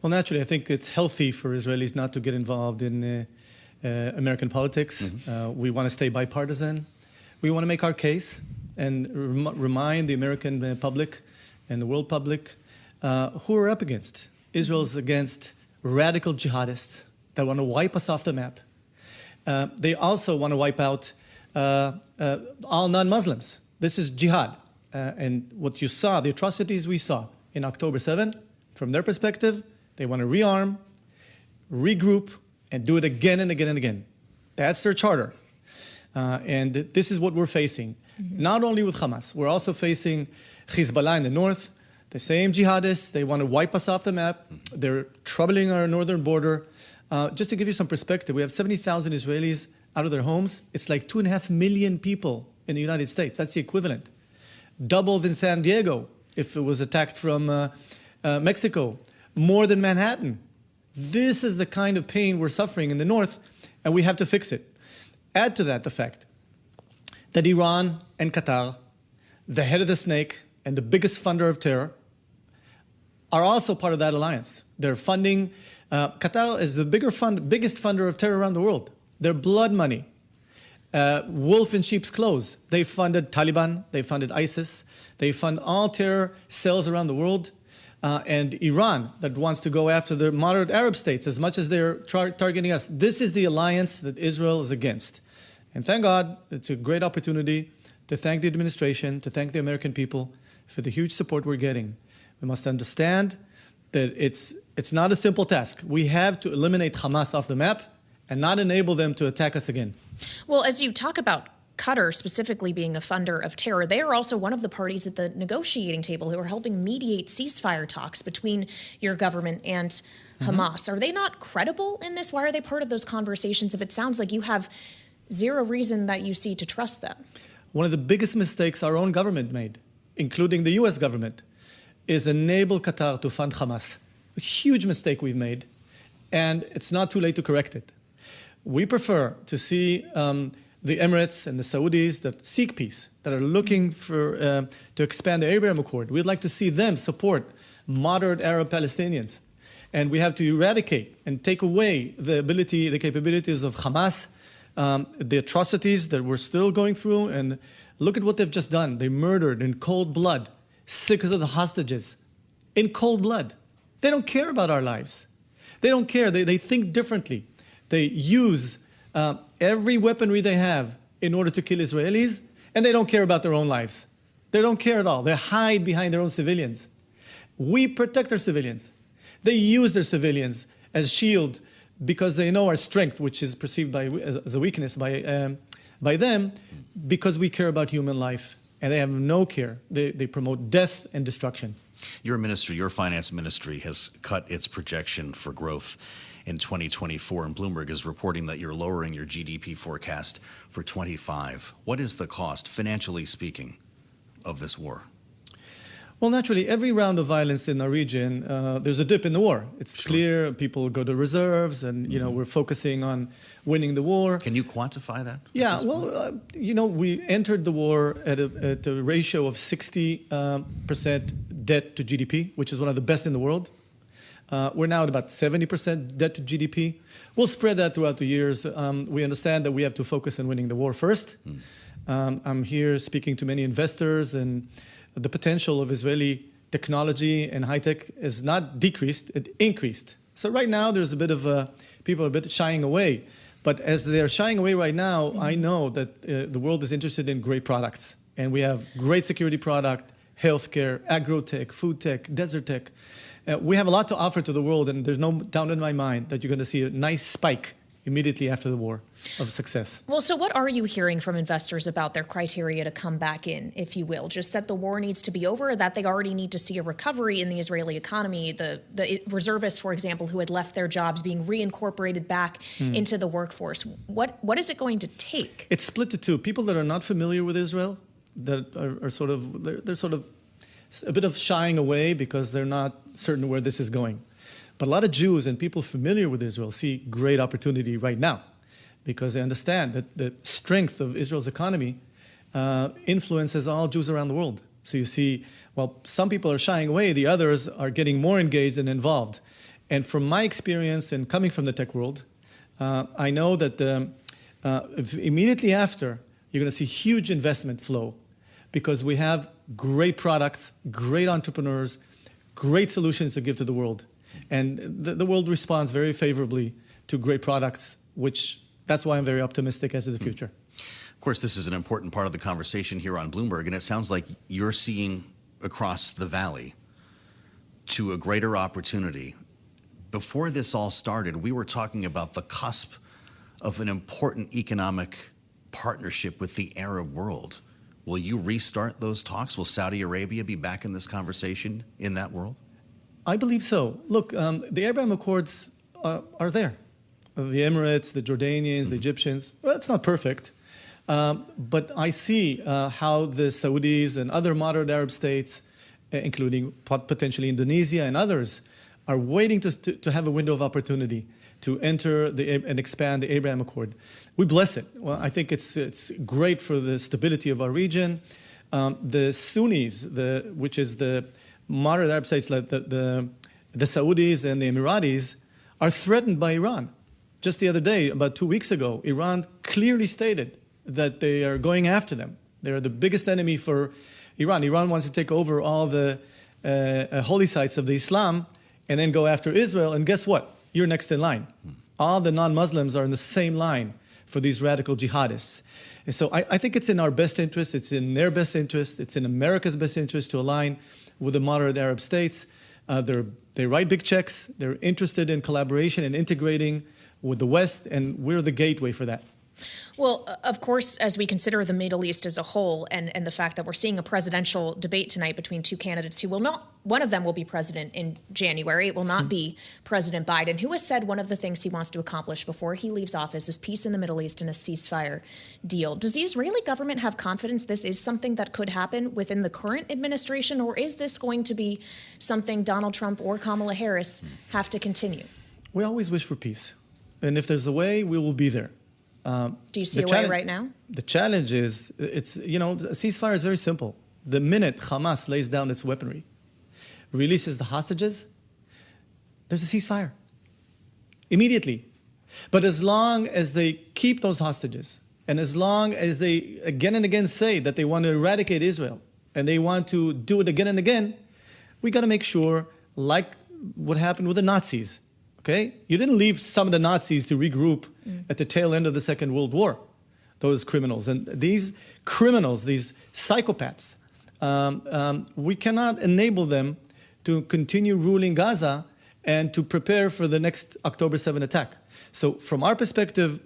Well, naturally, I think it's healthy for Israelis not to get involved in American politics. We want to stay bipartisan. We want to make our case and remind the American public and the world public who we're up against. Israel's against radical jihadists that want to wipe us off the map. They also want to wipe out all non-Muslims. This is jihad. And what you saw, the atrocities we saw in October 7, from their perspective, they want to rearm, regroup, and do it again and again and again. That's their charter. And this is what we're facing. Not only with Hamas, we're also facing Hezbollah in the north, the same jihadists. They want to wipe us off the map. They're troubling our northern border. Just to give you some perspective, we have 70,000 Israelis out of their homes. It's like 2.5 million people in the United States. That's the equivalent. Double than San Diego if it was attacked from Mexico. More than Manhattan. This is the kind of pain we're suffering in the north, and we have to fix it. Add to that the fact that Iran and Qatar, the head of the snake and the biggest funder of terror, are also part of that alliance. They're funding, Qatar is the biggest funder of terror around the world. Their blood money, wolf in sheep's clothes. They funded Taliban, they funded ISIS, they fund all terror cells around the world. And Iran, that wants to go after the moderate Arab states as much as they're targeting us. This is the alliance that Israel is against. And thank God, it's a great opportunity to thank the administration, to thank the American people for the huge support we're getting. We must understand that it's not a simple task. We have to eliminate Hamas off the map and not enable them to attack us again. Well, as you talk about Qatar specifically being a funder of terror, they are also one of the parties at the negotiating table who are helping mediate ceasefire talks between your government and Hamas. Are they not credible in this? Why are they part of those conversations if it sounds like you have zero reason that you see to trust them? One of the biggest mistakes our own government made, including the U.S. government, is enable Qatar to fund Hamas. A huge mistake we've made, and it's not too late to correct it. We prefer to see the Emirates and the Saudis that seek peace, that are looking for to expand the Abraham Accord. We'd like to see them support moderate Arab Palestinians. And we have to eradicate and take away the capabilities of Hamas, the atrocities that we're still going through. And look at what they've just done. They murdered in cold blood 6 of the hostages in cold blood. They don't care about our lives. They don't care. They think differently. They use every weaponry they have in order to kill Israelis, and they don't care about their own lives. They don't care at all. They hide behind their own civilians. We protect our civilians. They use their civilians as shield because they know our strength, which is perceived as a weakness by them, because we care about human life, and they have no care. They promote death and destruction. Your ministry, your finance ministry, has cut its projection for growth in 2024, and Bloomberg is reporting that you're lowering your GDP forecast for 25. What is the cost, financially speaking, of this war? Well, naturally, every round of violence in our region, there's a dip in the war. It's clear people go to reserves, and we're focusing on winning the war. Can you quantify that? Yeah, well, we entered the war at a ratio of 60% debt to GDP, which is one of the best in the world. We're now at about 70% debt to GDP. We'll spread that throughout the years. We understand that we have to focus on winning the war first. I'm here speaking to many investors, and the potential of Israeli technology and high-tech is not decreased, it increased. So right now there's a bit of, people are a bit shying away. But as they're shying away right now, I know that the world is interested in great products. And we have great security product, healthcare, agro-tech, food tech, desert tech. We have a lot to offer to the world, and there's no doubt in my mind that you're going to see a nice spike immediately after the war of success. Well, so what are you hearing from investors about their criteria to come back in, if you will? Just that the war needs to be over, or that they already need to see a recovery in the Israeli economy, the reservists, for example, who had left their jobs being reincorporated back into the workforce? What is it going to take? It's split to two. People that are not familiar with Israel, that are sort of, they're sort of a bit of shying away because they're not certain where this is going. But a lot of Jews and people familiar with Israel see great opportunity right now because they understand that the strength of Israel's economy influences all Jews around the world. So you see, while some people are shying away, the others are getting more engaged and involved. And from my experience and coming from the tech world, I know that immediately after, you're going to see huge investment flow because we have great products, great entrepreneurs, great solutions to give to the world. And the world responds very favorably to great products, which that's why I'm very optimistic as to the future. Of course, this is an important part of the conversation here on Bloomberg, and it sounds like you're seeing across the valley to a greater opportunity. Before this all started, we were talking about the cusp of an important economic partnership with the Arab world. Will you restart those talks? Will Saudi Arabia be back in this conversation in that world? I believe so. Look, the Abraham Accords are there. The Emirates, the Jordanians, the Egyptians. Well, it's not perfect. But I see how the Saudis and other moderate Arab states, including potentially Indonesia and others, are waiting to have a window of opportunity to enter and expand the Abraham Accord. We bless it. Well, I think it's great for the stability of our region. The Sunnis, which is the moderate Arab states like the Saudis and the Emiratis, are threatened by Iran. Just the other day, about 2 weeks ago, Iran clearly stated that they are going after them. They're the biggest enemy for Iran. Iran wants to take over all the holy sites of the Islam and then go after Israel. And guess what? You're next in line. All the non-Muslims are in the same line for these radical jihadists. And so I think it's in our best interest. It's in their best interest. It's in America's best interest to align with the moderate Arab states. They write big checks. They're interested in collaboration and integrating with the West, and we're the gateway for that. Well, of course, as we consider the Middle East as a whole and the fact that we're seeing a presidential debate tonight between two candidates who will not, one of them will be president in January. It will not be President Biden, who has said one of the things he wants to accomplish before he leaves office is peace in the Middle East and a ceasefire deal. Does the Israeli government have confidence this is something that could happen within the current administration, or is this going to be something Donald Trump or Kamala Harris have to continue? We always wish for peace. And if there's a way, we will be there. Do you see a way right now? The challenge is, a ceasefire is very simple. The minute Hamas lays down its weaponry, releases the hostages, there's a ceasefire. Immediately. But as long as they keep those hostages, and as long as they again and again say that they want to eradicate Israel, and they want to do it again and again, we got to make sure, like what happened with the Nazis, okay? You didn't leave some of the Nazis to regroup at the tail end of the Second World War, those criminals. And these criminals, these psychopaths, we cannot enable them to continue ruling Gaza and to prepare for the next October 7 attack. So from our perspective,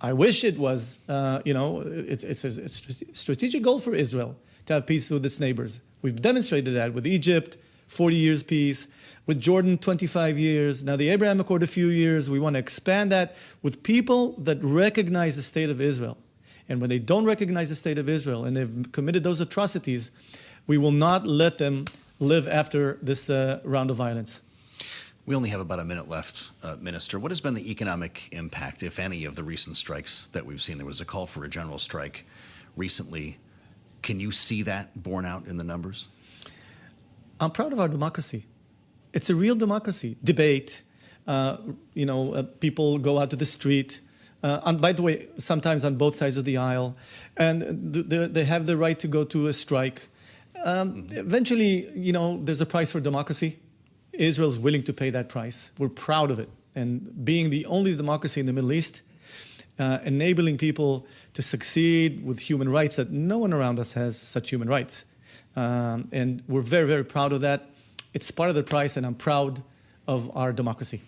I wish it was, it's a strategic goal for Israel to have peace with its neighbors. We've demonstrated that with Egypt, 40 years peace, with Jordan, 25 years, now the Abraham Accord, a few years. We want to expand that with people that recognize the state of Israel. And when they don't recognize the state of Israel and they've committed those atrocities, we will not let them live after this round of violence. We only have about a minute left, Minister. What has been the economic impact, if any, of the recent strikes that we've seen? There was a call for a general strike recently. Can you see that borne out in the numbers? I'm proud of our democracy. It's a real democracy. Debate, people go out to the street. And by the way, sometimes on both sides of the aisle. And they have the right to go to a strike. Eventually, there's a price for democracy. Israel's willing to pay that price. We're proud of it. And being the only democracy in the Middle East, enabling people to succeed with human rights that no one around us has such human rights. And we're very, very proud of that. It's part of the price, and I'm proud of our democracy.